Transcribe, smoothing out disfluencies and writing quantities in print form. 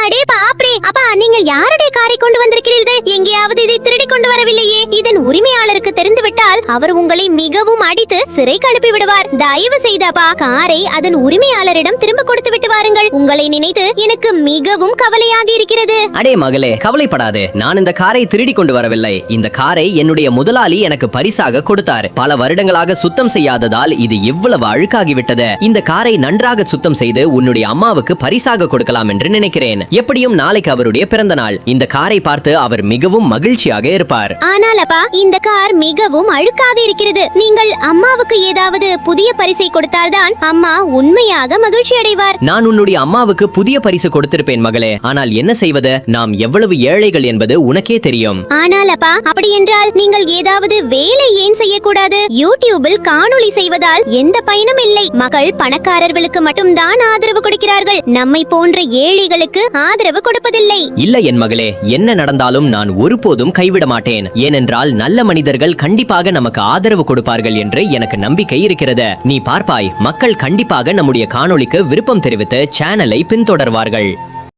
அடே பாப்ரே, அப்பா நீங்கள் யாருடைய காரை கொண்டு வந்திருக்கிறீர்கள்? எங்கேயாவது இதை திருடி கொண்டு வரவில்லையே? இதன் உரிமையாளருக்கு தெரிந்துவிட்டால் அவர் உங்களை மிகவும் அடித்து சிறைக்கு அனுப்பி விடுவார். தயவு செய்தப்பா காரை அதன் உரிமையாளரிடம் திரும்ப கொடுத்து விட்டு வாருங்கள். உங்களை நினைத்து எனக்கு மிகவும் கவலையாக இருக்கிறது. அடே மகளே, கவலைப்படாதே. நான் இந்த காரை திருடி கொண்டு வரவில்லை. இந்த காரை என்னுடைய முதலாளி எனக்கு பரிசாக கொடுத்தார். பல வருடங்களாக சுத்தம் செய்யாததால் இது இவ்வளவு அழுக்காகிவிட்டது. இந்த காரை நன்றாக சுத்தம் செய்து உன்னுடைய அம்மாவுக்கு பரிசாக கொடுக்கலாம் என்று நினைக்கிறேன். எப்படியும் நாளைக்கு அவருடைய பிறந்த நாள். இந்த காரை பார்த்து அவர் மிகவும் மகிழ்ச்சியாக இருப்பார். ஆனால் அப்பா, இந்த கார் மிகவும் அழுக்காக இருக்கிறது. நீங்கள் அம்மாவுக்கு ஏதாவது புதிய பரிசை கொடுத்தால்தான் அம்மா உண்மையாக மகிழ்ச்சி அடைவார். நான் உன்னுடைய அம்மாவுக்கு புதிய பரிசு கொடுத்திருப்பேன் மகளே. ஆனால் என்ன செய்வது? நாம் எவ்வளவு ஏழைகள் என்பது உனக்கே தெரியும். ஆனால் அப்பா, அப்படி என்றால் நீங்கள் ஏதாவது வேலை ஏன் செய்யக்கூடாது? யூடியூபில் காணொளி செய்வதால் எந்த பயனும் இல்லை. மக்கள் பணக்காரர்களுக்கு மட்டும்தான் ஆதரவு கொடுக்கிறார்கள். நம்மை போன்ற ஏழைகளுக்கு ஆதரவு கொடுப்பதில்லை. இல்ல என் மகளே, என்ன நடந்தாலும் நான் ஒருபோதும் கைவிட மாட்டேன். ஏனென்றால் நல்ல மனிதர்கள் கண்டிப்பாக நமக்கு ஆதரவு கொடுப்பார்கள் என்று எனக்கு நம்பிக்கை இருக்கிறது. நீ பார்ப்பாய், மக்கள் கண்டிப்பாக நம்முடைய காணொளிக்கு விருப்பம் தெரிவித்து சேனலை பின்தொடர்வார்கள்.